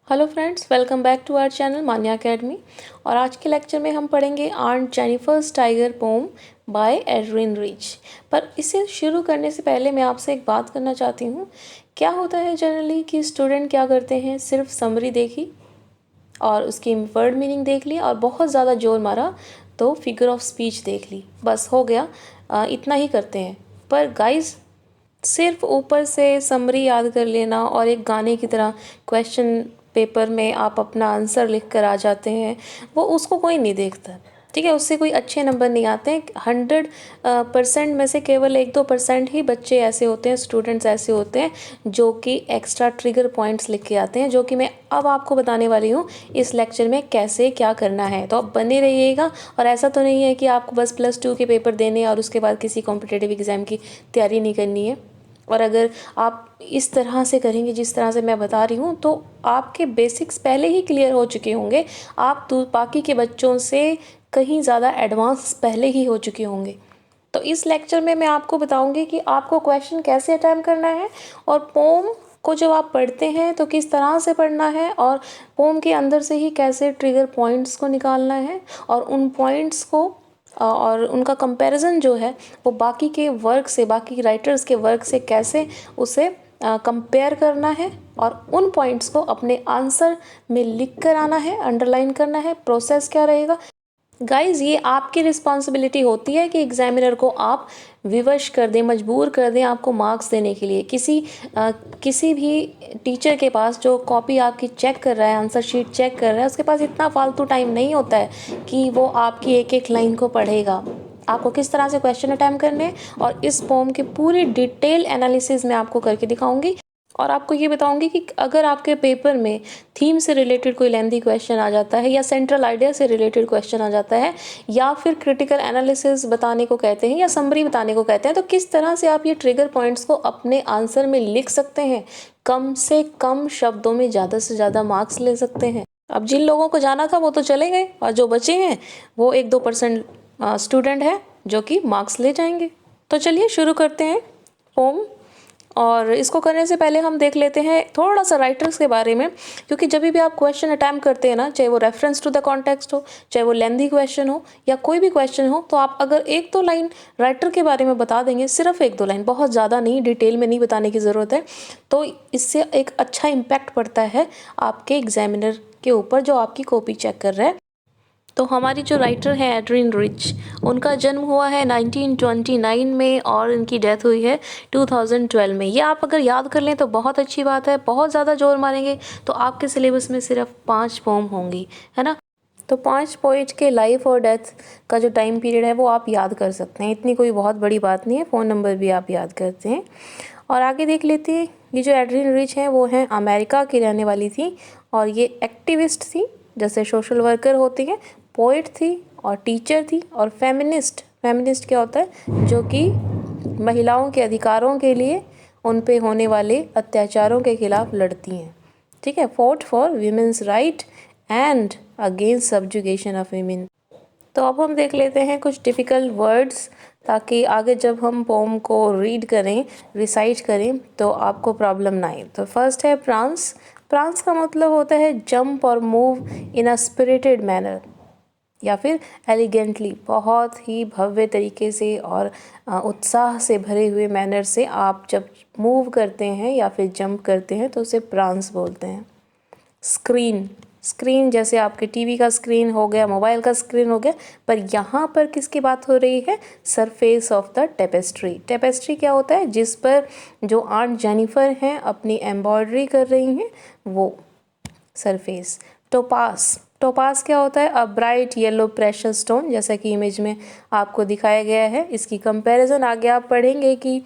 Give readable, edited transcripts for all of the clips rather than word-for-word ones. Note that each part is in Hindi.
Hello friends, welcome back to our channel Manya academy. और आज के लेक्चर में हम पढ़ेंगे aunt Jennifer's tiger poem by Adrienne Rich. पर इसे शुरू करने से पहले मैं आपसे एक बात करना चाहती हूँ। क्या होता है जनरली कि स्टूडेंट क्या करते हैं, सिर्फ समरी देखी और उसकी वर्ड मीनिंग देख ली और बहुत ज़्यादा जोर मारा तो फिगर ऑफ स्पीच देख ली, बस हो गया। इतना ही करते हैं। पर गाइस, सिर्फ ऊपर से समरी याद कर लेना और एक गाने की तरह क्वेश्चन पेपर में आप अपना आंसर लिख कर आ जाते हैं, वो उसको कोई नहीं देखता। ठीक है, उससे कोई अच्छे नंबर नहीं आते हैं। 100% में से केवल 1-2% ही बच्चे ऐसे होते हैं, स्टूडेंट्स ऐसे होते हैं जो कि एक्स्ट्रा ट्रिगर पॉइंट्स लिख के आते हैं, जो कि मैं अब आपको बताने वाली हूँ इस लेक्चर में कैसे क्या करना है। तो आप बने रहिएगा। और ऐसा तो नहीं है कि आपको बस +2 के पेपर देने और उसके बाद किसी कॉम्पिटिटिव एग्ज़ाम की तैयारी नहीं करनी है। और अगर आप इस तरह से करेंगे जिस तरह से मैं बता रही हूँ, तो आपके बेसिक्स पहले ही क्लियर हो चुके होंगे। आप तो बाकी के बच्चों से कहीं ज़्यादा एडवांस पहले ही हो चुके होंगे। तो इस लेक्चर में मैं आपको बताऊंगी कि आपको क्वेश्चन कैसे अटेम्प्ट करना है, और पोम को जब आप पढ़ते हैं तो किस तरह से पढ़ना है, और पोम के अंदर से ही कैसे ट्रिगर पॉइंट्स को निकालना है, और उन पॉइंट्स को और उनका कंपैरिजन जो है वो बाकी के वर्क से, बाकी राइटर्स के वर्क से कैसे उसे कंपेयर करना है, और उन पॉइंट्स को अपने आंसर में लिख कर आना है, अंडरलाइन करना है। प्रोसेस क्या रहेगा गाइज, ये आपकी रिस्पॉन्सिबिलिटी होती है कि एग्जामिनर को आप विवश कर दें, मजबूर कर दें आपको मार्क्स देने के लिए। किसी भी टीचर के पास जो कॉपी आपकी चेक कर रहा है, आंसर शीट चेक कर रहा है, उसके पास इतना फालतू टाइम नहीं होता है कि वो आपकी एक एक लाइन को पढ़ेगा। आपको किस तरह से क्वेश्चन अटैम्प्ट करने हैं और इस पोम की पूरी डिटेल एनालिसिस मैं आपको करके दिखाऊंगी। और आपको ये बताऊंगी कि अगर आपके पेपर में थीम से रिलेटेड कोई लेंथी क्वेश्चन आ जाता है, या सेंट्रल आइडिया से रिलेटेड क्वेश्चन आ जाता है, या फिर क्रिटिकल एनालिसिस बताने को कहते हैं या समरी बताने को कहते हैं, तो किस तरह से आप ये ट्रिगर पॉइंट्स को अपने आंसर में लिख सकते हैं। कम से कम शब्दों में ज़्यादा से ज़्यादा मार्क्स ले सकते हैं। अब जिन लोगों को जाना था वो तो चले गए, और जो बचे हैं वो 1-2% स्टूडेंट है जो कि मार्क्स ले जाएंगे। तो चलिए शुरू करते हैं पोम। और इसको करने से पहले हम देख लेते हैं थोड़ा सा राइटर्स के बारे में, क्योंकि जब भी आप क्वेश्चन अटैम्प्ट करते हैं ना, चाहे वो रेफरेंस टू द कॉन्टेक्स्ट हो, चाहे वो लेंथी क्वेश्चन हो या कोई भी क्वेश्चन हो, तो आप अगर 1-2 लाइन राइटर के बारे में बता देंगे, सिर्फ 1-2 लाइन, बहुत ज़्यादा नहीं, डिटेल में नहीं बताने की ज़रूरत है, तो इससे एक अच्छा इम्पैक्ट पड़ता है आपके एग्जामिनर के ऊपर जो आपकी कॉपी चेक कर रहा है। तो हमारी जो राइटर है एड्रिन रिच, उनका जन्म हुआ है 1929 में और इनकी डेथ हुई है 2012 में। ये आप अगर याद कर लें तो बहुत अच्छी बात है। बहुत ज़्यादा जोर मारेंगे तो आपके सिलेबस में सिर्फ 5 पोम होंगी, है ना। तो 5 पोइट के लाइफ और डेथ का जो टाइम पीरियड है वो आप याद कर सकते हैं, इतनी कोई बहुत बड़ी बात नहीं है। फ़ोन नंबर भी आप याद करते हैं। और आगे देख लेते हैं। ये जो एड्रिन रिच हैं वो हैं अमेरिका की रहने वाली थी, और ये एक्टिविस्ट थी, जैसे सोशल वर्कर होती हैं, पोइट थी और टीचर थी, और फेमिनिस्ट। फेमिनिस्ट क्या होता है, जो कि महिलाओं के अधिकारों के लिए, उन पे होने वाले अत्याचारों के खिलाफ लड़ती हैं। ठीक है, fought for women's right and against subjugation of women. तो अब हम देख लेते हैं कुछ टिपिकल वर्ड्स, ताकि आगे जब हम पोम को रीड करें, रिसाइट करें, तो आपको प्रॉब्लम ना आए। तो फर्स्ट है प्रांस। प्रांस का मतलब होता है जंप और move in a spirited manner, या फिर एलिगेंटली, बहुत ही भव्य तरीके से और उत्साह से भरे हुए मैनर से आप जब मूव करते हैं या फिर जंप करते हैं तो उसे प्रांस बोलते हैं। स्क्रीन। स्क्रीन जैसे आपके टीवी का स्क्रीन हो गया, मोबाइल का स्क्रीन हो गया, पर यहाँ पर किसकी बात हो रही है, surface of the tapestry. Tapestry क्या होता है, जिस पर जो आंट जेनिफर हैं अपनी एम्ब्रॉयडरी कर रही हैं, वो सरफेस। टोपास। टोपास क्या होता है, a bright yellow pressure stone, जैसा कि इमेज में आपको दिखाया गया है। इसकी कंपैरिजन आगे आप पढ़ेंगे कि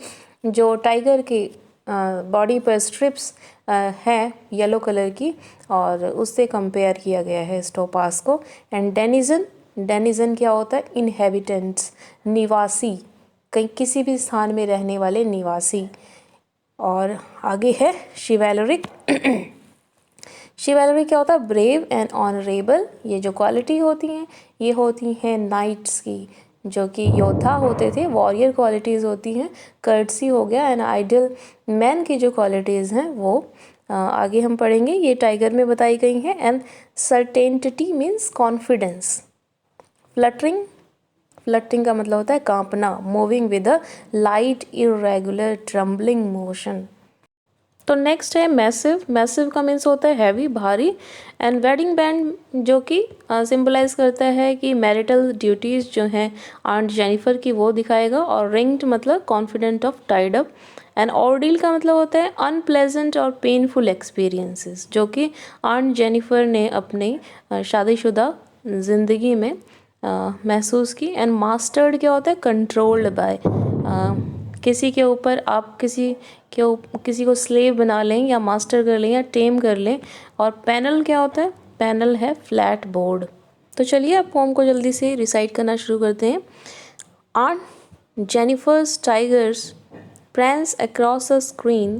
जो टाइगर के बॉडी पर स्ट्रिप्स हैं येलो कलर की, और उससे कंपेयर किया गया है इस टोपास को। And denizen. डेनिजन क्या होता है, इनहेबिटेंट्स, निवासी, कहीं किसी भी स्थान में रहने वाले निवासी। और आगे है शिवैलरिक। शिवैलरी क्या होता है, ब्रेव एंड ऑनरेबल। ये जो क्वालिटी होती हैं ये होती हैं नाइट्स की, जो कि योद्धा होते थे, वॉरियर क्वालिटीज़ होती हैं। कर्टसी हो गया। एंड आइडियल मैन की जो क्वालिटीज़ हैं वो आगे हम पढ़ेंगे, ये टाइगर में बताई गई हैं। And certainty means confidence. Fluttering, fluttering का मतलब होता है कांपना। Moving with a light irregular trembling motion. तो नेक्स्ट है मैसिव। मैसिव का मीन्स होता है हैवी, भारी। एंड वेडिंग बैंड जो कि सिंबलाइज करता है कि मैरिटल ड्यूटीज़ जो हैं आंट जेनिफर की वो दिखाएगा। और रिंग्ड मतलब confident of tied up. And ordeal का मतलब होता है अनप्लेजेंट और पेनफुल एक्सपीरियंसेस जो कि आंट जेनिफर ने अपनी शादीशुदा ज़िंदगी में महसूस की। एंड मास्टर्ड क्या होता है, कंट्रोल्ड बाय। किसी के ऊपर आप किसी को स्लेव बना लें या मास्टर कर लें या टेम कर लें। और पैनल क्या होता है, पैनल है फ्लैट बोर्ड। तो चलिए आप पोम को जल्दी से रिसाइट करना शुरू करते हैं। Aunt Jennifer's tigers prance across a screen,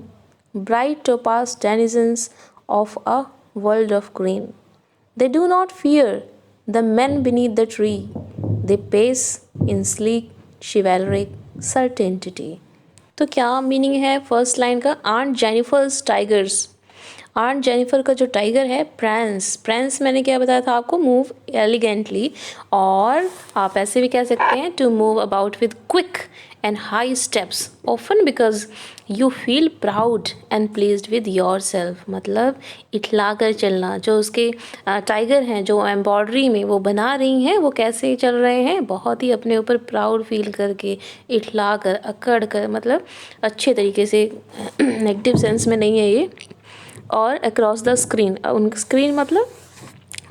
bright topaz denizens of a world of green. They do not fear the men beneath the tree. They pace in sleek, chivalric certainty. तो क्या मीनिंग है फर्स्ट लाइन का? Aunt Jennifer's tigers. Aunt Jennifer का जो टाइगर है प्रैंस, प्रैंस मैंने क्या बताया था आपको, मूव एलिगेंटली। और आप ऐसे भी कह सकते हैं to move about with quick and high steps often because you feel proud and pleased with your self. मतलब इठला कर चलना। जो उसके टाइगर हैं जो एम्ब्रॉयडरी में वो बना रही हैं वो कैसे चल रहे हैं, बहुत ही अपने ऊपर प्राउड फील करके, इठला कर, अकड़ कर, मतलब अच्छे तरीके से, नेगेटिव सेंस में नहीं है ये। और अक्रॉस द स्क्रीन, उन स्क्रीन मतलब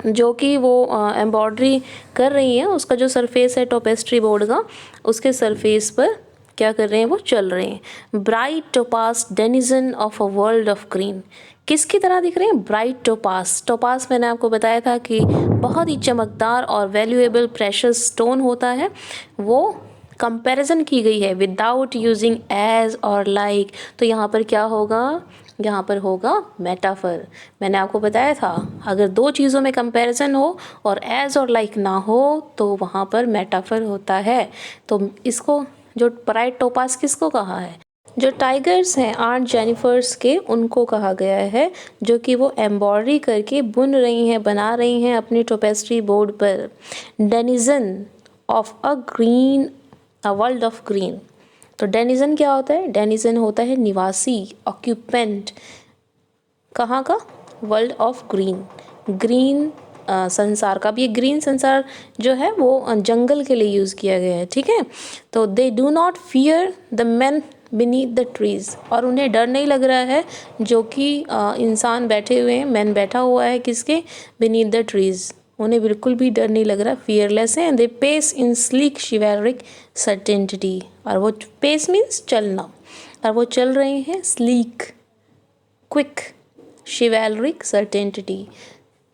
जो कि वो एम्ब्रॉयडरी कर रही हैं उसका जो सरफेस है टोपेस्ट्री बोर्ड का, उसके सरफेस पर क्या कर रहे हैं, वो चल रहे हैं। Bright topaz denizen of a world of green. किसकी तरह दिख रहे हैं? Bright topaz. टोपास मैंने आपको बताया था कि बहुत ही चमकदार और वैल्यूएबल प्रेशस स्टोन होता है। वो कंपैरिजन की गई है विदाउट यूजिंग एज और लाइक। तो यहाँ पर क्या होगा, यहाँ पर होगा मेटाफर। मैंने आपको बताया था अगर दो चीज़ों में कंपैरिजन हो और एज और लाइक ना हो तो वहाँ पर मेटाफर होता है। तो इसको जो ब्राइट टोपास किसको कहा है? जो टाइगर्स हैं आंट जेनिफर्स के, उनको कहा गया है, जो कि वो एम्ब्रॉयडरी करके बुन रही हैं, बना रही हैं अपनी टोपेस्ट्री बोर्ड पर। Denizen of a green, a world of green. तो डेनिजन क्या होता है? डेनिजन होता है निवासी, ऑक्यूपेंट। कहाँ का? World of green. ग्रीन संसार का। अब ये ग्रीन संसार जो है वो जंगल के लिए यूज़ किया गया है, ठीक है। तो they do not fear the man beneath the trees. और उन्हें डर नहीं लग रहा है जो कि इंसान बैठे हुए हैं, मैन बैठा हुआ है किसके? Beneath the trees. उन्हें बिल्कुल भी डर नहीं लग रहा, फियरलेस है। They pace in sleek chivalric certainty. और वो पेस मीन्स चलना, और वो चल रहे हैं स्लीक, क्विक, शिवैलरिक सर्टेनिटी।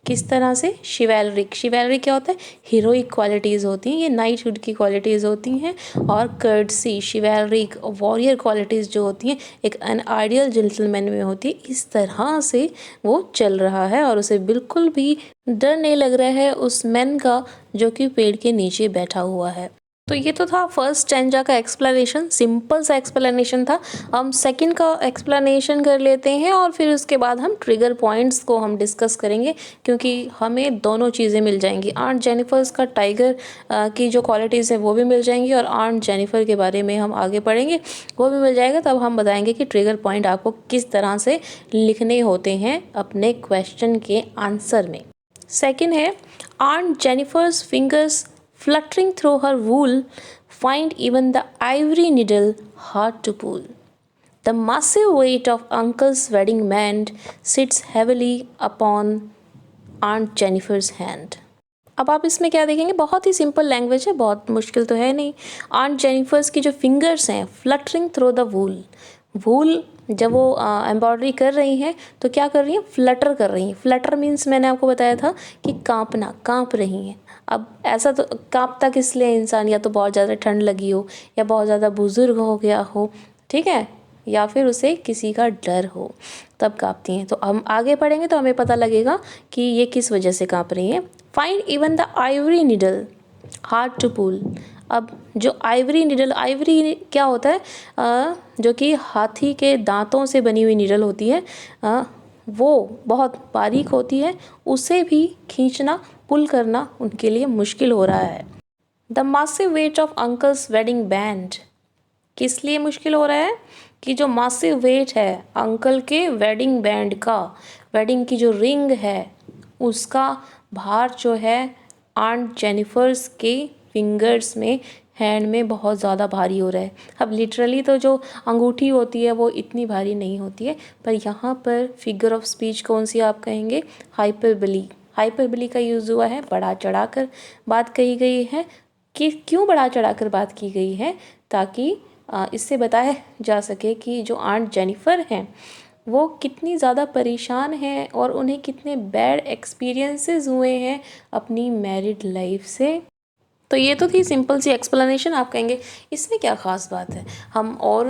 किस तरह से? शिवैलरिक। शिवैलरिक क्या होता है? हीरोइक क्वालिटीज़ होती हैं, ये नाइटहुड की क्वालिटीज़ होती हैं। और कर्टसी, शिवैलरिक, वॉरियर क्वालिटीज़ जो होती हैं एक एन आइडियल जेंटलमैन में होती है। इस तरह से वो चल रहा है और उसे बिल्कुल भी डर नहीं लग रहा है उस मैन का जो कि पेड़ के नीचे बैठा हुआ है। तो ये तो था फर्स्ट स्टैंजा का एक्सप्लेनेशन, सिंपल सा एक्सप्लेनेशन था। हम सेकंड का एक्सप्लेनेशन कर लेते हैं और फिर उसके बाद हम ट्रिगर पॉइंट्स को हम डिस्कस करेंगे, क्योंकि हमें दोनों चीज़ें मिल जाएंगी। आंट जेनिफर्स का टाइगर की जो क्वालिटीज़ हैं वो भी मिल जाएंगी, और आंट जेनिफर के बारे में हम आगे पढ़ेंगे, वो भी मिल जाएगा। तब हम बताएंगे कि ट्रिगर पॉइंट आपको किस तरह से लिखने होते हैं अपने क्वेश्चन के आंसर में। सेकेंड है, aunt Jennifer's fingers fluttering through her wool find even the ivory needle hard to pull. The massive weight of Uncle's wedding band sits heavily upon Aunt Jennifer's hand. अब आप इसमें क्या देखेंगे, बहुत ही सिंपल लैंग्वेज है, बहुत मुश्किल तो है नहीं। आंट जेनिफर्स की जो फिंगर्स हैं फ्लटरिंग थ्रू द वूल, वूल जब वो एम्ब्रॉयडरी कर रही हैं तो क्या कर रही हैं? फ्लटर कर रही हैं। फ्लटर मीन्स मैंने आपको बताया था कि कांपना, कांप रही हैं। अब ऐसा तो कांपता किस लिए इंसान? या तो बहुत ज़्यादा ठंड लगी हो, या बहुत ज़्यादा बुजुर्ग हो गया हो, ठीक है, या फिर उसे किसी का डर हो, तब कांपती हैं। तो हम आगे पढ़ेंगे तो हमें पता लगेगा कि ये किस वजह से कांप रही हैं। Find even the ivory needle hard to pull. अब जो आइवरी निडल, आइवरी क्या होता है? जो कि हाथी के दांतों से बनी हुई निडल होती है, वो बहुत बारीक होती है, उसे भी खींचना, पुल करना उनके लिए मुश्किल हो रहा है। The massive weight of uncle's wedding band, किस लिए मुश्किल हो रहा है कि जो मासिव वेट है अंकल के वेडिंग बैंड का, वेडिंग की जो रिंग है उसका भार जो है आंट जेनिफर्स के फिंगर्स में, हैंड में बहुत ज़्यादा भारी हो रहा है। अब लिटरली तो जो अंगूठी होती है वो इतनी भारी नहीं होती है, पर यहाँ पर फिगर ऑफ स्पीच कौन सी आप कहेंगे, हाइपरबली। हाइपरबली का यूज़ हुआ है, बढ़ा चढ़ा कर बात कही गई है। कि क्यों बढ़ा चढ़ा कर बात की गई है, ताकि इससे बताया जा सके कि जो आंट जेनिफर हैं वो कितनी ज़्यादा परेशान हैं और उन्हें कितने बैड एक्सपीरियंसेस हुए हैं अपनी मैरिड लाइफ से। तो ये तो थी सिंपल सी एक्सप्लेनेशन। आप कहेंगे इसमें क्या ख़ास बात है, हम और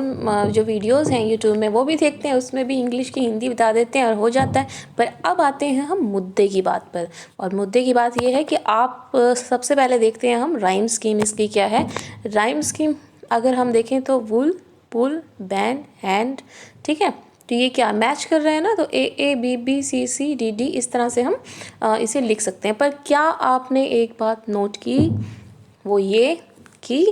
जो वीडियोस हैं यूट्यूब में वो भी देखते हैं, उसमें भी इंग्लिश की हिंदी बता देते हैं और हो जाता है। पर अब आते हैं हम मुद्दे की बात पर, और मुद्दे की बात ये है कि आप सबसे पहले देखते हैं हम राइम स्कीम इसकी क्या है। राइम स्कीम अगर हम देखें तो वुल, पुल, बैन, हैंड, ठीक है। तो ये क्या मैच कर रहे हैं ना, तो A B B C C D D इस तरह से हम इसे लिख सकते हैं। पर क्या आपने एक बात नोट की, वो ये कि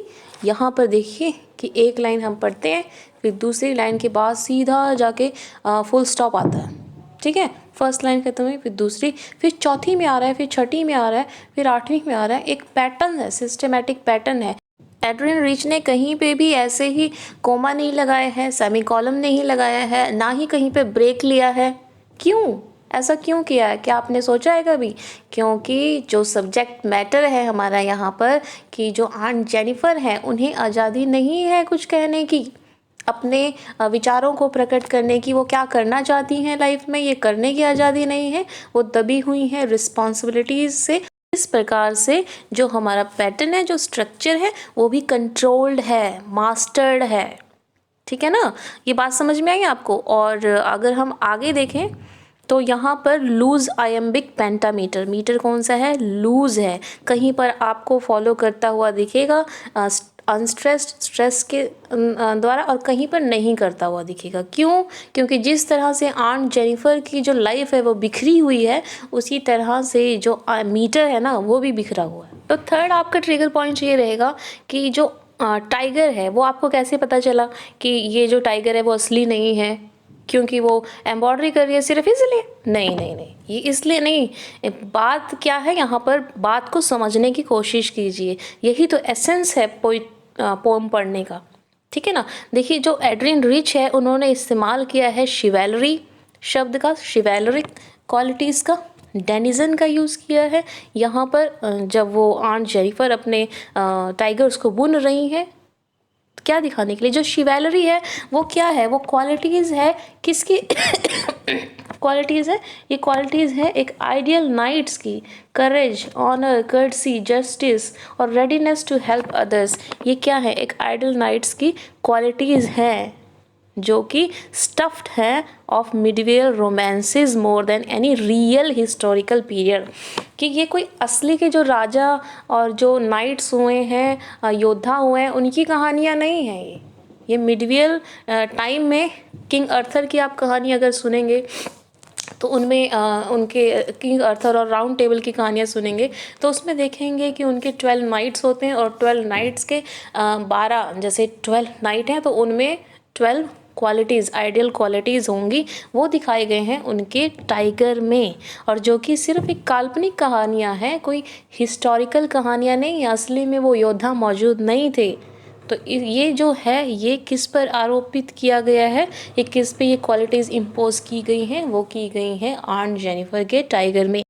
यहाँ पर देखिए कि एक लाइन हम पढ़ते हैं, फिर दूसरी लाइन के बाद सीधा जाके फुल स्टॉप आता है, ठीक है। फर्स्ट लाइन खत्म हुई, फिर दूसरी, फिर चौथी में आ रहा है, फिर छठी में आ रहा है, फिर आठवीं में आ रहा है। एक पैटर्न है, सिस्टमेटिक पैटर्न है। एड्रियन रिच ने कहीं पे भी ऐसे ही कोमा नहीं लगाया है, सेमीकोलन नहीं लगाया है, ना ही कहीं पे ब्रेक लिया है। क्यों ऐसा क्यों किया है, क्या आपने सोचा है कभी? क्योंकि जो सब्जेक्ट मैटर है हमारा यहाँ पर कि जो आंट जेनिफर हैं उन्हें आज़ादी नहीं है कुछ कहने की, अपने विचारों को प्रकट करने की। वो क्या करना चाहती हैं लाइफ में, ये करने की आज़ादी नहीं है। वो दबी हुई हैं रिस्पॉन्सिबिलिटीज़ से। इस प्रकार से जो हमारा पैटर्न है, जो स्ट्रक्चर है, वो भी कंट्रोल्ड है, मास्टर्ड है, ठीक है ना। ये बात समझ में आई आपको? और अगर हम आगे देखें तो यहाँ पर लूज आयम्बिक पेंटामीटर, मीटर कौन सा है, लूज है। कहीं पर आपको फॉलो करता हुआ दिखेगा अनस्ट्रेस्ड, स्ट्रेस के द्वारा, और कहीं पर नहीं करता हुआ दिखेगा। क्यों? क्योंकि जिस तरह से आंट जेनिफर की जो लाइफ है वो बिखरी हुई है, उसी तरह से जो मीटर है ना वो भी बिखरा हुआ है। तो थर्ड आपका ट्रिगर पॉइंट ये रहेगा कि जो टाइगर है वो आपको कैसे पता चला कि ये जो टाइगर है वो असली नहीं है, क्योंकि वो एम्ब्रॉयडरी कर रही है सिर्फ इसलिए? नहीं नहीं नहीं, ये इसलिए नहीं। बात क्या है यहाँ पर, बात को समझने की कोशिश कीजिए। यही तो एसेंस है पोम पढ़ने का, ठीक है ना। देखिए जो एड्रियन रिच है उन्होंने इस्तेमाल किया है शिवेलरी शब्द का, शिवेलरिक क्वालिटीज़ का, डेनिजन का यूज़ किया है यहाँ पर। जब वो आंट जेनिफर अपने टाइगर्स को बुन रही हैं, क्या दिखाने के लिए, जो शिवेलरी है वो क्या है, वो क्वालिटीज़ है किसकी क्वालिटीज़ है, ये क्वालिटीज़ है एक आइडियल नाइट्स की, करेज, ऑनर, कर्टसी, जस्टिस और रेडीनेस टू हेल्प अदर्स। ये क्या है, एक आइडियल नाइट्स की क्वालिटीज़ हैं जो कि स्टफ्ड है of medieval romances more than any real historical period. कि ये कोई असली के जो राजा और जो नाइट्स हुए हैं, योद्धा हुए हैं, उनकी कहानियाँ नहीं हैं। ये मिडिवल टाइम में किंग अर्थर की आप कहानी अगर सुनेंगे तो उनमें उनके किंग अर्थर और राउंड टेबल की कहानियाँ सुनेंगे तो उसमें देखेंगे कि उनके 12 नाइट्स होते हैं, और 12 नाइट्स के 12 जैसे 12 नाइट हैं तो उनमें 12 क्वालिटीज़, आइडियल क्वालिटीज़ होंगी, वो दिखाए गए हैं उनके टाइगर में। और जो कि सिर्फ एक काल्पनिक कहानियाँ हैं, कोई हिस्टोरिकल कहानियाँ नहीं, असली में वो योद्धा मौजूद नहीं थे। तो ये जो है ये किस पर आरोपित किया गया है, ये किस पे ये क्वालिटीज़ इम्पोज की गई हैं, वो की गई हैं आंट जेनिफर के टाइगर में।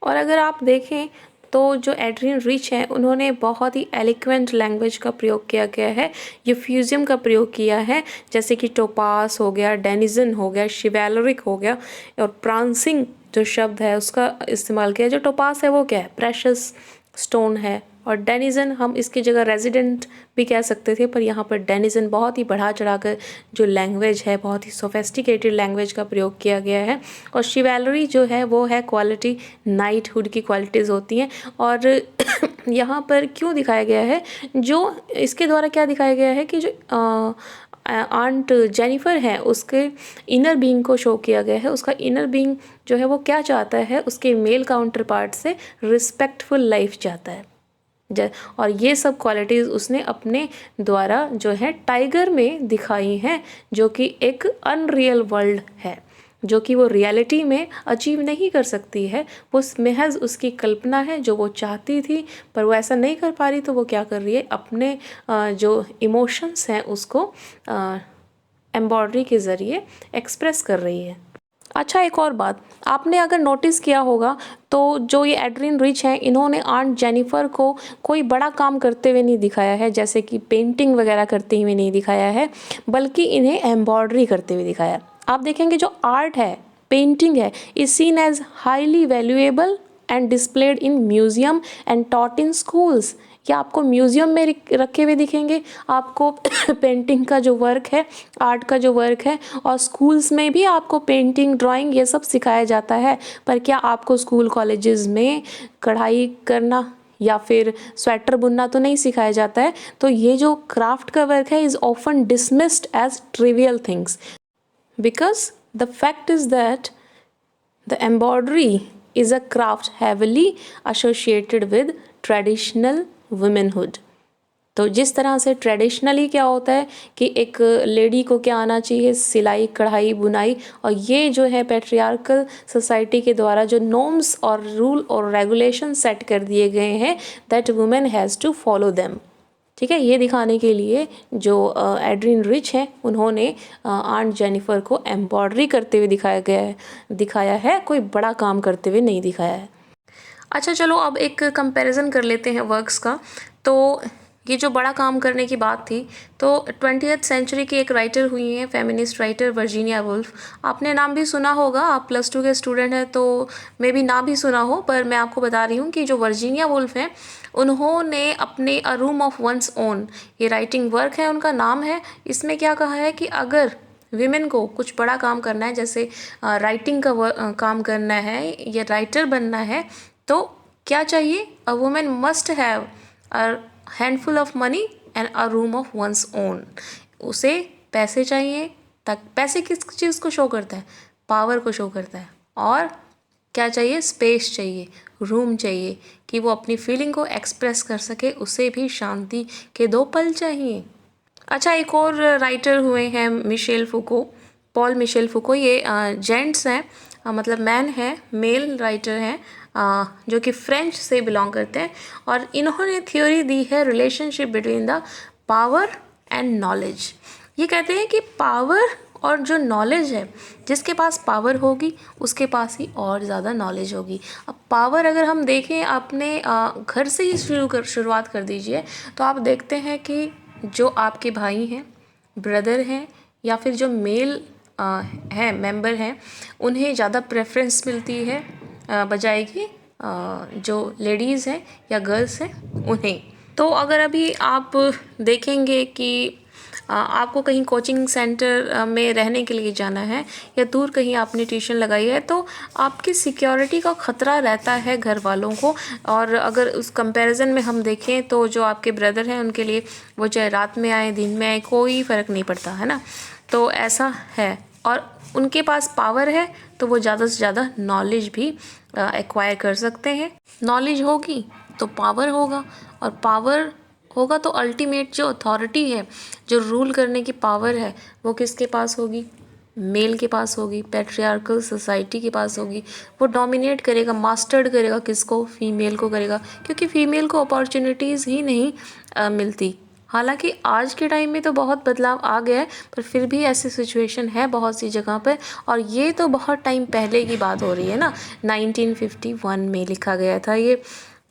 और अगर आप देखें तो जो एड्रियन रिच हैं उन्होंने बहुत ही एलिक्वेंट लैंग्वेज का प्रयोग किया गया है, यूफिज्म का प्रयोग किया है, जैसे कि टोपास हो गया, डेनिजन हो गया, शिवेलरिक हो गया, और प्रांसिंग जो शब्द है उसका इस्तेमाल किया। जो टोपास है वो क्या है, प्रेशस स्टोन है, और डेनिजन हम इसकी जगह रेजिडेंट भी कह सकते थे, पर यहाँ पर डेनिजन बहुत ही बढ़ा चढ़ाकर जो लैंग्वेज है, बहुत ही सोफेस्टिकेटेड लैंग्वेज का प्रयोग किया गया है। और शिवेलरी जो है वो है क्वालिटी, नाइटहुड की क्वालिटीज़ होती हैं। और यहाँ पर क्यों दिखाया गया है, जो इसके द्वारा क्या दिखाया गया है कि जो आंट जेनिफर है उसके इनर बीइंग को शो किया गया है। उसका इनर बीइंग जो है वो क्या चाहता है, उसके मेल काउंटर पार्ट से रिस्पेक्टफुल लाइफ चाहता है। और ये सब क्वालिटीज़ उसने अपने द्वारा जो है टाइगर में दिखाई हैं, जो कि एक अनरियल वर्ल्ड है, जो कि वो रियलिटी में अचीव नहीं कर सकती है। वो महज उसकी कल्पना है जो वो चाहती थी, पर वो ऐसा नहीं कर पा रही, तो वो क्या कर रही है, अपने जो इमोशंस हैं उसको एम्ब्रॉयडरी के ज़रिए एक्सप्रेस कर रही है। अच्छा, एक और बात आपने अगर नोटिस किया होगा तो जो ये एड्रिन रिच हैं, इन्होंने आंट जेनिफर को कोई बड़ा काम करते हुए नहीं दिखाया है, जैसे कि पेंटिंग वगैरह करते हुए नहीं दिखाया है, बल्कि इन्हें एम्ब्रॉयडरी करते हुए दिखाया। आप देखेंगे जो आर्ट है, पेंटिंग है, is seen as highly valuable and displayed in museum and taught in schools. या आपको म्यूजियम में रखे हुए दिखेंगे, आपको पेंटिंग का जो वर्क है, आर्ट का जो वर्क है, और स्कूल्स में भी आपको पेंटिंग, ड्राइंग ये सब सिखाया जाता है। पर क्या आपको स्कूल कॉलेजेस में कढ़ाई करना या फिर स्वेटर बुनना तो नहीं सिखाया जाता है। तो ये जो क्राफ्ट का वर्क है is often dismissed as trivial things, because the fact is that the embroidery is a craft heavily associated with traditional womanhood। तो जिस तरह से ट्रेडिशनली क्या होता है कि एक लेडी को क्या आना चाहिए, सिलाई, कढ़ाई, बुनाई, और ये जो है पैट्रियार्कल सोसाइटी के द्वारा जो नॉर्म्स और रूल और रेगुलेशन सेट कर दिए गए हैं, that women has to follow them. ठीक है, ये दिखाने के लिए जो एड्रिन रिच हैं, उन्होंने आंट जेनिफर को एम्ब्रॉयडरी करते हुए दिखाया है, कोई बड़ा काम करते हुए नहीं दिखाया है। अच्छा चलो, अब एक कंपैरिजन कर लेते हैं वर्क्स का। तो ये जो बड़ा काम करने की बात थी, तो 20th सेंचुरी की एक राइटर हुई हैं, फेमिनिस्ट राइटर वर्जीनिया वुल्फ। आपने नाम भी सुना होगा, आप +2 के स्टूडेंट हैं तो मे भी ना भी सुना हो, पर मैं आपको बता रही हूँ कि जो वर्जीनिया वुल्फ हैं, उन्होंने अपने अ रूम ऑफ वंस ओन, ये राइटिंग वर्क है, उनका नाम है। इसमें क्या कहा है कि अगर विमेन को कुछ बड़ा काम करना है, जैसे राइटिंग का काम करना है या राइटर बनना है, तो क्या चाहिए, a women must have a handful of money and a room of one's own. उसे पैसे चाहिए, तक पैसे किस चीज़ को शो करता है, पावर को शो करता है, और क्या चाहिए, स्पेस चाहिए, रूम चाहिए कि वो अपनी फीलिंग को एक्सप्रेस कर सके, उसे भी शांति के 2 पल चाहिए। अच्छा, एक और राइटर हुए हैं मिशेल फुको, पॉल मिशेल फुको। ये जेंट्स हैं, मतलब मैन है, मेल राइटर हैं, जो कि फ्रेंच से बिलोंग करते हैं, और इन्होंने थ्योरी दी है relationship between the power and knowledge. ये कहते हैं कि पावर और जो नॉलेज है, जिसके पास पावर होगी उसके पास ही और ज़्यादा नॉलेज होगी। अब पावर अगर हम देखें अपने घर से ही शुरुआत कर दीजिए, तो आप देखते हैं कि जो आपके भाई हैं, ब्रदर हैं, या फिर जो मेल हैं, मेंबर हैं, उन्हें ज़्यादा प्रेफरेंस मिलती है बजाय कि जो लेडीज़ हैं या गर्ल्स हैं उन्हें। तो अगर अभी आप देखेंगे कि आपको कहीं कोचिंग सेंटर में रहने के लिए जाना है, या दूर कहीं आपने ट्यूशन लगाई है, तो आपकी सिक्योरिटी का ख़तरा रहता है घर वालों को। और अगर उस कंपैरिजन में हम देखें तो जो आपके ब्रदर हैं, उनके लिए वो चाहे रात में आए, दिन में आए, कोई फ़र्क नहीं पड़ता, है ना। तो ऐसा है, और उनके पास पावर है तो वो ज़्यादा से ज़्यादा नॉलेज भी एक्वायर कर सकते हैं। नॉलेज होगी तो पावर होगा, और पावर होगा तो अल्टीमेट जो अथॉरिटी है, जो रूल करने की पावर है, वो किसके पास होगी, मेल के पास होगी, पैट्रियार्कल सोसाइटी के पास होगी। वो डोमिनेट करेगा, मास्टर्ड करेगा, किसको, फीमेल को करेगा, क्योंकि फीमेल को अपॉर्चुनिटीज़ ही नहीं मिलती। हालांकि आज के टाइम में तो बहुत बदलाव आ गया है, पर फिर भी ऐसी सिचुएशन है बहुत सी जगह पर, और ये तो बहुत टाइम पहले की बात हो रही है ना, 1951 में लिखा गया था, ये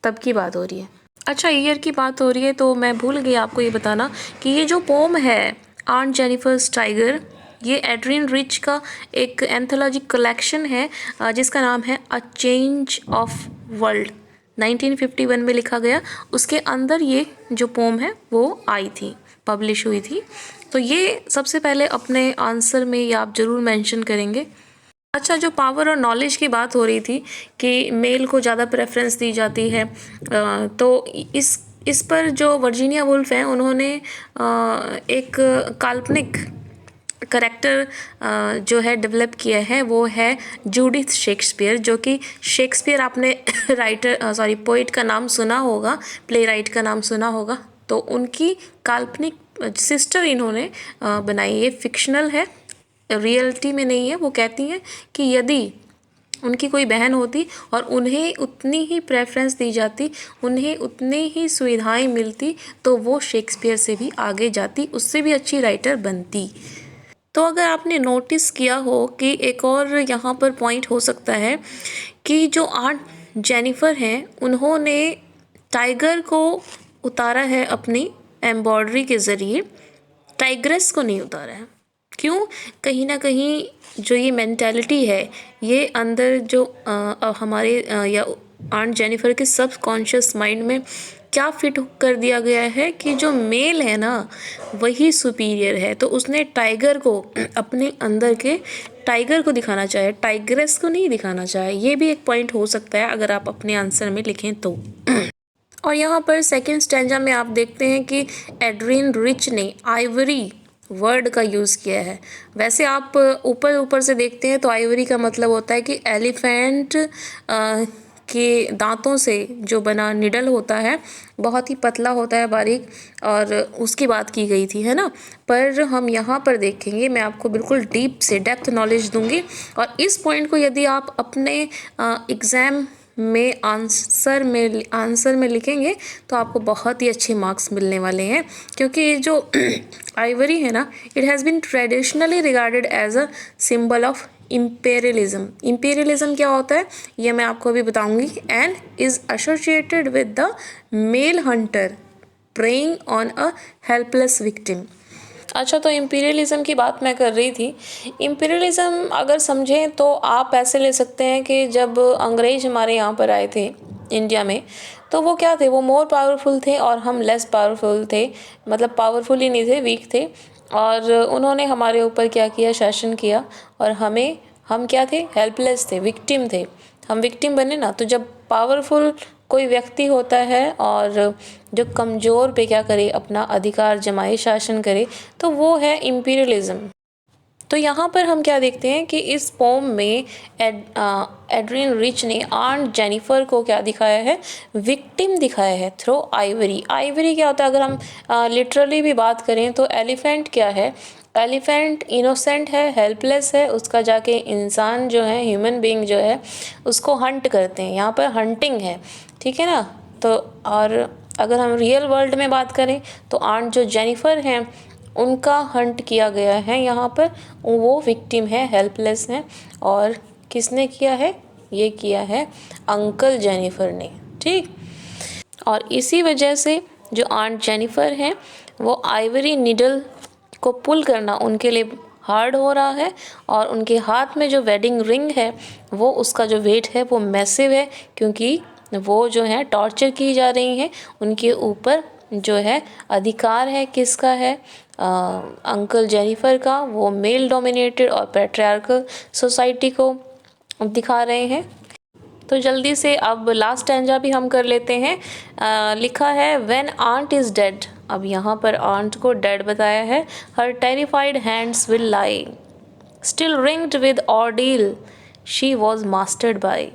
तब की बात हो रही है। अच्छा, ईयर की बात हो रही है तो मैं भूल गई आपको ये बताना कि ये जो पोम है आंट जेनिफर्स टाइगर, ये एड्रिन रिच का एक एंथोलॉजी कलेक्शन है, जिसका नाम है अ चेंज ऑफ वर्ल्ड, 1951 में लिखा गया। उसके अंदर ये जो पोम है वो आई थी, पब्लिश हुई थी। तो ये सबसे पहले अपने आंसर में ये आप ज़रूर मेंशन करेंगे। अच्छा, जो पावर और नॉलेज की बात हो रही थी कि मेल को ज़्यादा प्रेफरेंस दी जाती है, तो इस पर जो वर्जीनिया वुल्फ हैं, उन्होंने एक काल्पनिक करेक्टर जो है डेवलप किया है वो है जूडिथ शेक्सपियर, जो कि शेक्सपियर आपने पोइट का नाम सुना होगा, प्ले राइट का नाम सुना होगा। तो उनकी काल्पनिक सिस्टर इन्होंने बनाई। ये फिक्शनल है, रियलिटी में नहीं है। वो कहती हैं कि यदि उनकी कोई बहन होती और उन्हें उतनी ही प्रेफरेंस दी जाती, उन्हें उतनी ही सुविधाएं मिलती, तो वो शेक्सपियर से भी आगे जाती, उससे भी अच्छी राइटर बनती। तो अगर आपने नोटिस किया हो कि एक और यहाँ पर पॉइंट हो सकता है कि जो आर्ट जेनिफर हैं उन्होंने टाइगर को उतारा है अपनी एम्ब्रॉयडरी के ज़रिए, टाइग्रेस को नहीं उतारा है। क्यों? कहीं ना कहीं जो ये मेंटालिटी है, ये अंदर जो हमारे या आंट जेनिफर के सबकॉन्शियस माइंड में क्या फिट कर दिया गया है कि जो मेल है ना वही सुपीरियर है। तो उसने टाइगर को अपने अंदर के टाइगर को दिखाना चाहे, टाइग्रेस को नहीं दिखाना चाहे। ये भी एक पॉइंट हो सकता है अगर आप अपने आंसर में लिखें तो। और यहाँ पर सेकंड स्टैंजा में आप देखते हैं कि एड्रिन रिच ने आइवरी वर्ड का यूज़ किया है। वैसे आप ऊपर ऊपर से देखते हैं तो आइवरी का मतलब होता है कि एलिफेंट के दांतों से जो बना निडल होता है, बहुत ही पतला होता है, बारीक, और उसकी बात की गई थी, है ना। पर हम यहाँ पर देखेंगे, मैं आपको बिल्कुल डीप से डेप्थ नॉलेज दूंगी, और इस पॉइंट को यदि आप अपने एग्ज़ाम में आंसर में लिखेंगे तो आपको बहुत ही अच्छे मार्क्स मिलने वाले हैं। क्योंकि ये जो आइवरी है ना, it has been traditionally regarded as a symbol of imperialism. Imperialism क्या होता है ये मैं आपको अभी बताऊंगी। And is associated with the male hunter preying on a helpless victim. अच्छा, तो इम्पीरियलिज़म की बात मैं कर रही थी। इम्पीरियलिज़म अगर समझें तो आप ऐसे ले सकते हैं कि जब अंग्रेज़ हमारे यहाँ पर आए थे इंडिया में, तो वो क्या थे, वो मोर पावरफुल थे और हम लेस पावरफुल थे। मतलब पावरफुल ही नहीं थे, वीक थे। और उन्होंने हमारे ऊपर क्या किया, शासन किया, और हम क्या थे, हेल्पलेस थे, विक्टिम थे। हम विक्टिम बने ना। तो जब पावरफुल कोई व्यक्ति होता है और जो कमज़ोर पे क्या करे, अपना अधिकार जमाए, शासन करे, तो वो है इम्पीरियलिज्म। तो यहाँ पर हम क्या देखते हैं कि इस पोम में एड्रिन रिच ने आंट जेनिफर को क्या दिखाया है, विक्टिम दिखाया है थ्रू आइवरी। आइवरी क्या होता है, अगर हम लिटरली भी बात करें तो एलिफेंट क्या है, एलिफेंट इनोसेंट है, हेल्पलेस है, उसका जाके इंसान जो है, ह्यूमन बीइंग जो है, उसको हंट करते हैं। यहाँ पर हंटिंग है, ठीक है ना। तो और अगर हम रियल वर्ल्ड में बात करें तो आंट जो जेनिफर हैं उनका हंट किया गया है यहाँ पर, वो विक्टिम है, हेल्पलेस हैं। और किसने किया है, ये किया है अंकल जेनिफर ने, ठीक। और इसी वजह से जो आंट जेनिफर हैं वो आइवरी निडल को पुल करना उनके लिए हार्ड हो रहा है, और उनके हाथ में जो वेडिंग रिंग है वो, उसका जो वेट है वो मैसिव है, क्योंकि वो जो है टॉर्चर की जा रही हैं। उनके ऊपर जो है अधिकार है, किसका है, अंकल जेनिफर का। वो मेल डोमिनेटेड और पैट्रियार्कल सोसाइटी को दिखा रहे हैं। तो जल्दी से अब लास्ट स्टैंजा भी हम कर लेते हैं। लिखा है व्हेन आंट इज़ डेड। अब यहाँ पर आंट को डेड बताया है। Her terrified hands will lie still ringed with ordeal she was mastered by,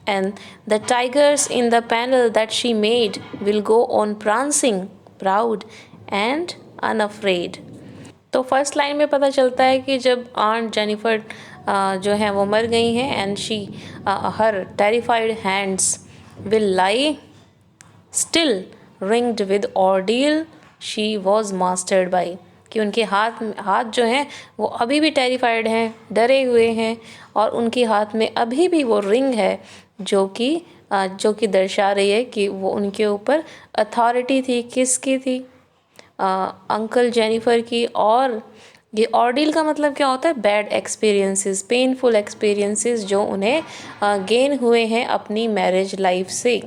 and the tigers in the panel that she made will go on prancing, proud and unafraid। तो फर्स्ट लाइन में पता चलता है कि जब आंट जेनिफर जो है वो मर गई हैं, and she her terrified hands will lie still ringed with ordeal she was mastered by, कि उनके हाथ जो हैं वो अभी भी टेरिफाइड हैं, डरे हुए हैं, और उनके हाथ में अभी भी वो रिंग है जो कि दर्शा रही है कि वो उनके ऊपर अथॉरिटी थी। किसकी थी, अंकल जेनिफर की। और ये ऑर्डील का मतलब क्या होता है, बैड एक्सपीरियंसेस, पेनफुल एक्सपीरियंसेस जो उन्हें गेन हुए हैं अपनी मैरिज लाइफ से।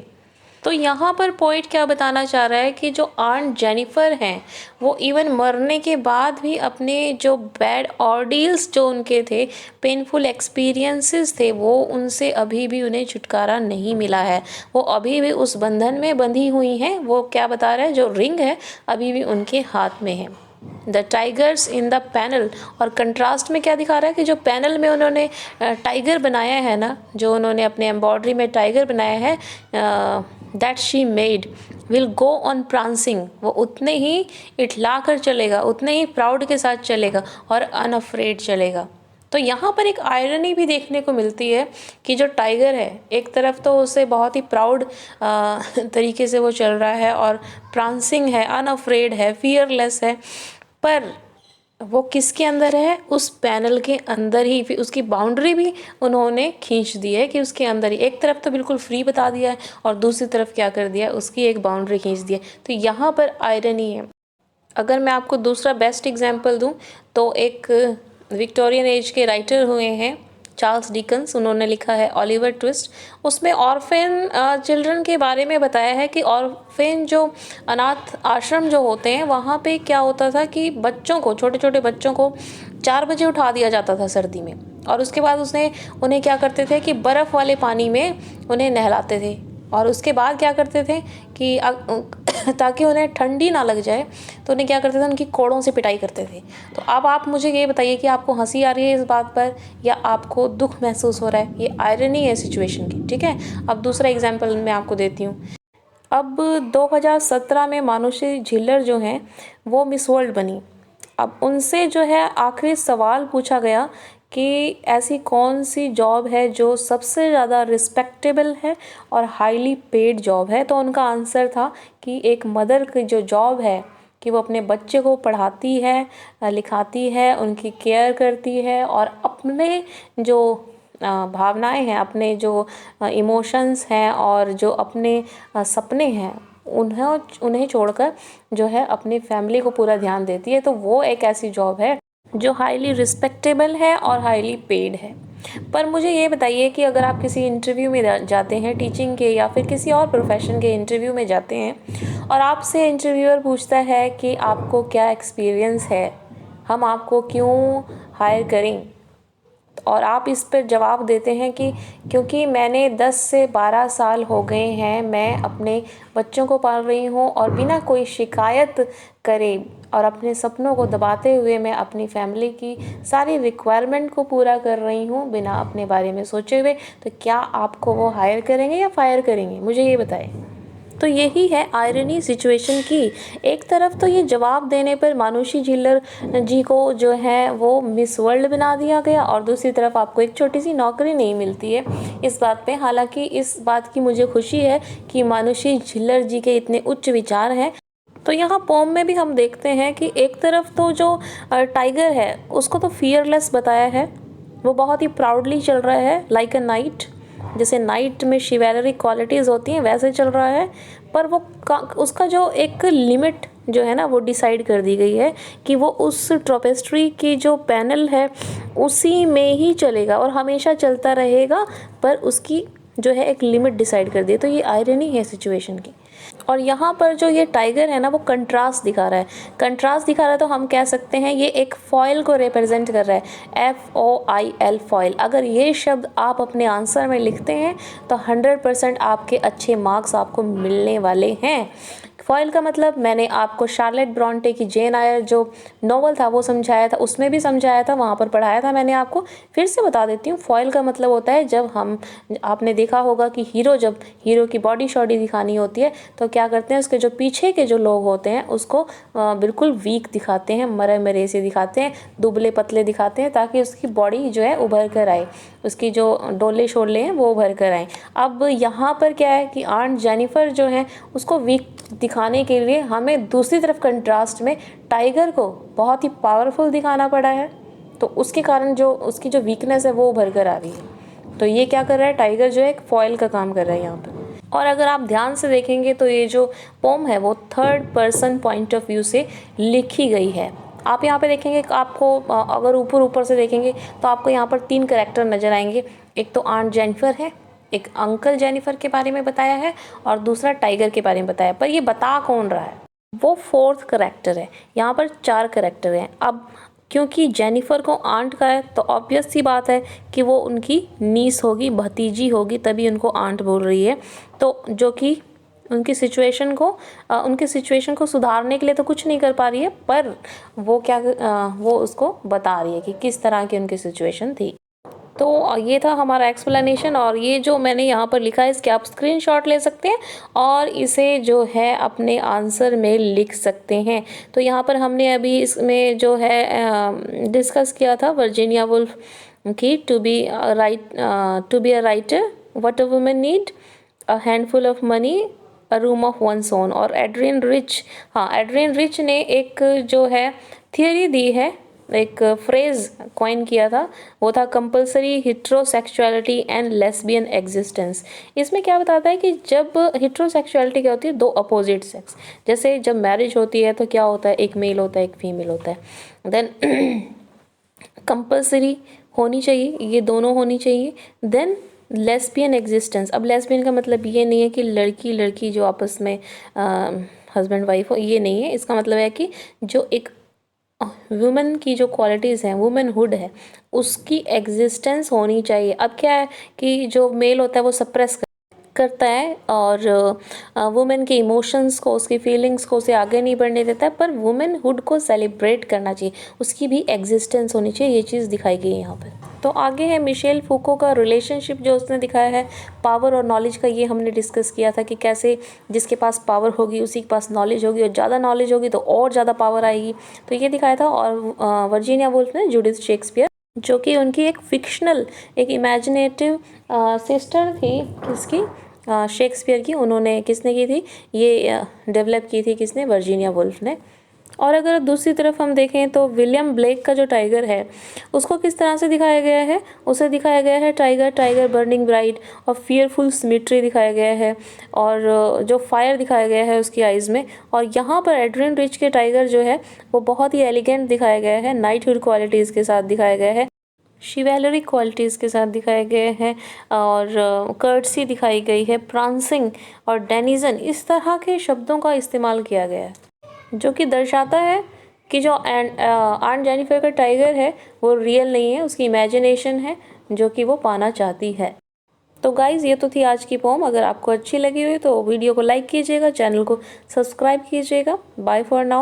तो यहाँ पर पोइट क्या बताना चाह रहा है कि जो आंट जेनिफर हैं वो इवन मरने के बाद भी अपने जो बैड ऑर्डील्स जो उनके थे, पेनफुल एक्सपीरियंसेस थे, वो उनसे अभी भी उन्हें छुटकारा नहीं मिला है। वो अभी भी उस बंधन में बंधी हुई हैं। वो क्या बता रहा है, जो रिंग है अभी भी उनके हाथ में है। The tigers in the panel. और कंट्रास्ट में क्या दिखा रहा है कि जो पैनल में उन्होंने टाइगर बनाया है ना, जो उन्होंने अपने एम्ब्रॉयडरी में टाइगर बनाया है, that she made will go on prancing, वो उतने ही इठला कर चलेगा, उतने ही प्राउड के साथ चलेगा और अनअफ्रेड चलेगा। तो यहाँ पर एक आयरनी भी देखने को मिलती है कि जो टाइगर है, एक तरफ तो उसे बहुत ही प्राउड तरीके से वो चल रहा है और प्रांसिंग है, अनअफ्रेड है, फियरलेस है, पर वो किसके अंदर है? उस पैनल के अंदर ही। फिर उसकी बाउंड्री भी उन्होंने खींच दी है कि उसके अंदर ही, एक तरफ तो बिल्कुल फ्री बता दिया है और दूसरी तरफ क्या कर दिया, उसकी एक बाउंड्री खींच दी है। तो यहाँ पर आयरनी है। अगर मैं आपको दूसरा बेस्ट एग्जाम्पल दूँ तो एक विक्टोरियन एज के राइटर हुए हैं चार्ल्स डिकन्स, उन्होंने लिखा है ओलिवर ट्विस्ट। उसमें ऑर्फेन चिल्ड्रन के बारे में बताया है कि ऑर्फेन जो अनाथ आश्रम जो होते हैं, वहाँ पे क्या होता था कि बच्चों को, छोटे छोटे बच्चों को 4 बजे उठा दिया जाता था सर्दी में, और उसके बाद उन्हें क्या करते थे कि बर्फ़ वाले पानी में उन्हें नहलाते थे, और उसके बाद क्या करते थे कि ताकि उन्हें ठंडी ना लग जाए तो उन्हें क्या करते थे, उनकी कोड़ों से पिटाई करते थे। तो अब आप मुझे ये बताइए कि आपको हंसी आ रही है इस बात पर या आपको दुख महसूस हो रहा है? ये आयरनी है सिचुएशन की, ठीक है। अब दूसरा एग्जाम्पल मैं आपको देती हूँ। अब 2017 में मानुषी झिल्लर जो हैं वो मिस वर्ल्ड बनी। अब उनसे जो है आखिरी सवाल पूछा गया कि ऐसी कौन सी जॉब है जो सबसे ज़्यादा रिस्पेक्टेबल है और हाईली पेड जॉब है। तो उनका आंसर था कि एक मदर की जो जॉब है कि वो अपने बच्चे को पढ़ाती है, लिखाती है, उनकी केयर करती है और अपने जो भावनाएं हैं, अपने जो इमोशंस हैं और जो अपने सपने हैं, उन्हें छोड़कर जो है अपनी फैमिली को पूरा ध्यान देती है। तो वो एक ऐसी जॉब है जो हाईली रिस्पेक्टेबल है और हाईली पेड है। पर मुझे ये बताइए कि अगर आप किसी इंटरव्यू में जाते हैं, टीचिंग के या फिर किसी और प्रोफेशन के इंटरव्यू में जाते हैं और आपसे इंटरव्यूअर पूछता है कि आपको क्या एक्सपीरियंस है, हम आपको क्यों हायर करें, और आप इस पर जवाब देते हैं कि क्योंकि मैंने 10 से 12 साल हो गए हैं, मैं अपने बच्चों को पाल रही हूँ और बिना कोई शिकायत करे और अपने सपनों को दबाते हुए मैं अपनी फैमिली की सारी रिक्वायरमेंट को पूरा कर रही हूँ बिना अपने बारे में सोचे हुए। तो क्या आपको वो हायर करेंगे या फायर करेंगे? मुझे ये बताएं। तो यही है आयरनी सिचुएशन की। एक तरफ तो ये जवाब देने पर मानुषी झिल्लर जी को जो है वो मिस वर्ल्ड बना दिया गया और दूसरी तरफ आपको एक छोटी सी नौकरी नहीं मिलती है इस बात पे। हालांकि इस बात की मुझे खुशी है कि मानुषी झिल्लर जी के इतने उच्च विचार हैं। तो यहाँ पोम में भी हम देखते हैं कि एक तरफ तो जो टाइगर है उसको तो फियरलेस बताया है, वो बहुत ही प्राउडली चल रहा है लाइक अ नाइट, जैसे नाइट में शिवैलरी क्वालिटीज़ होती हैं वैसे चल रहा है। पर वो उसका जो एक लिमिट जो है ना वो डिसाइड कर दी गई है कि वो उस ट्रॉपेस्ट्री की जो पैनल है उसी में ही चलेगा और हमेशा चलता रहेगा, पर उसकी जो है एक लिमिट डिसाइड कर दी। तो ये आयरनी है सिचुएशन की। और यहाँ पर जो ये टाइगर है ना वो कंट्रास्ट दिखा रहा है, कंट्रास्ट दिखा रहा है। तो हम कह सकते हैं ये एक फॉयल को रिप्रेजेंट कर रहा है, FOIL फॉयल। अगर ये शब्द आप अपने आंसर में लिखते हैं तो 100% आपके अच्छे मार्क्स आपको मिलने वाले हैं। फॉयल का मतलब मैंने आपको शार्लेट ब्रॉन्टे की जेन आयर जो नॉवल था वो समझाया था, उसमें भी समझाया था, वहाँ पर पढ़ाया था मैंने आपको, फिर से बता देती हूँ। फॉयल का मतलब होता है जब आपने देखा होगा कि जब हीरो की बॉडी शॉडी दिखानी होती है तो क्या करते हैं, उसके जो पीछे के जो लोग होते हैं उसको बिल्कुल वीक दिखाते हैं, मरे मरे से दिखाते हैं, दुबले पतले दिखाते हैं ताकि उसकी बॉडी जो है उभर कर आए, उसकी जो डोले शोले हैं वो उभर कर आए। अब यहाँ पर क्या है कि आंट जेनिफर जो है उसको वीक दिखाने के लिए हमें दूसरी तरफ कंट्रास्ट में टाइगर को बहुत ही पावरफुल दिखाना पड़ा है, तो उसके कारण जो उसकी जो वीकनेस है वो उभर कर आ रही है। तो ये क्या कर रहा है, टाइगर जो है एक फॉयल का काम कर रहा है यहाँ पर। और अगर आप ध्यान से देखेंगे तो ये जो पोम है वो 3rd person point of view से लिखी गई है। आप यहाँ पे देखेंगे आपको अगर ऊपर से देखेंगे तो आपको यहाँ पर 3 कैरेक्टर नज़र आएंगे। एक तो आंट जेनिफर है, एक अंकल जेनिफर के बारे में बताया है और दूसरा टाइगर के बारे में बताया। पर ये बता कौन रहा है, वो 4th कैरेक्टर है। यहाँ पर 4 कैरेक्टर हैं। अब क्योंकि जेनिफर को आंट का है तो ऑब्वियस सी बात है कि वो उनकी नीस होगी, भतीजी होगी, तभी उनको आंट बोल रही है। तो जो कि उनकी सिचुएशन को सुधारने के लिए तो कुछ नहीं कर पा रही है, पर वो उसको बता रही है कि किस तरह की उनकी सिचुएशन थी। तो ये था हमारा एक्सप्लेनेशन, और ये जो मैंने यहाँ पर लिखा है इसके आप स्क्रीनशॉट ले सकते हैं और इसे जो है अपने आंसर में लिख सकते हैं। तो यहाँ पर हमने अभी इसमें जो है डिस्कस किया था वर्जीनिया वुल्फ की to be a writer what a woman need, a handful of money, a room of one's own. और एड्रियन रिच ने एक जो है थियरी दी है, एक फ्रेज कॉइन किया था, वो था कंपल्सरी हिट्रोसेक्सुअलिटी एंड लेस्बियन एग्जिस्टेंस। इसमें क्या बताता है कि जब हिट्रोसेक्सुअलिटी क्या होती है, दो अपोजिट सेक्स, जैसे जब मैरिज होती है तो क्या होता है, एक मेल होता है एक फीमेल होता है, देन कंपल्सरी होनी चाहिए, ये दोनों होनी चाहिए। देन लेस्बियन एग्जिस्टेंस, अब लेस्बियन का मतलब ये नहीं है कि लड़की लड़की जो आपस में हस्बैंड वाइफ हो, ये नहीं है। इसका मतलब है कि जो एक वुमेन की जो क्वालिटीज़ हैं, वुमेनहुड है, उसकी एग्जिस्टेंस होनी चाहिए। अब क्या है कि जो मेल होता है वो सप्रेस करता है और वुमेन के इमोशंस को, उसकी फीलिंग्स को उसे आगे नहीं बढ़ने देता है, पर वुमेनहुड को सेलिब्रेट करना चाहिए, उसकी भी एग्जिस्टेंस होनी चाहिए। ये चीज़ दिखाई गई है यहाँ पर। तो आगे है मिशेल फूको का रिलेशनशिप जो उसने दिखाया है पावर और नॉलेज का। ये हमने डिस्कस किया था कि कैसे जिसके पास पावर होगी उसी के पास नॉलेज होगी, और ज़्यादा नॉलेज होगी तो और ज़्यादा पावर आएगी, तो ये दिखाया था। और वर्जीनिया वुल्फ ने जूडिथ शेक्सपियर, जो कि उनकी एक फिक्शनल, एक इमेजिनेटिव सिस्टर थी, किसकी, शेक्सपियर की, उन्होंने किसने की थी, ये डेवलप की थी, किसने, वर्जीनिया वुल्फ ने। और अगर दूसरी तरफ हम देखें तो विलियम ब्लेक का जो टाइगर है उसको किस तरह से दिखाया गया है, उसे दिखाया गया है टाइगर बर्निंग ब्राइट और फियरफुल सिमेट्री दिखाया गया है, और जो फायर दिखाया गया है उसकी आइज़ में। और यहाँ पर एड्रियन रिच के टाइगर जो है वो बहुत ही एलिगेंट दिखाया गया है, नाइटहुड क्वालिटीज़ के साथ दिखाया गया है, शिवेलरी क्वालिटीज़ के साथ दिखाए गए हैं, और कर्टसी दिखाई गई है, प्रांसिंग और डेनिजन, इस तरह के शब्दों का इस्तेमाल किया गया है, जो कि दर्शाता है कि जो आर्न जेनिफर का टाइगर है वो रियल नहीं है, उसकी इमेजिनेशन है जो कि वो पाना चाहती है। तो गाइज़ ये तो थी आज की पोम। अगर आपको अच्छी लगी हुई तो वीडियो को लाइक कीजिएगा, चैनल को सब्सक्राइब कीजिएगा। Bye for now.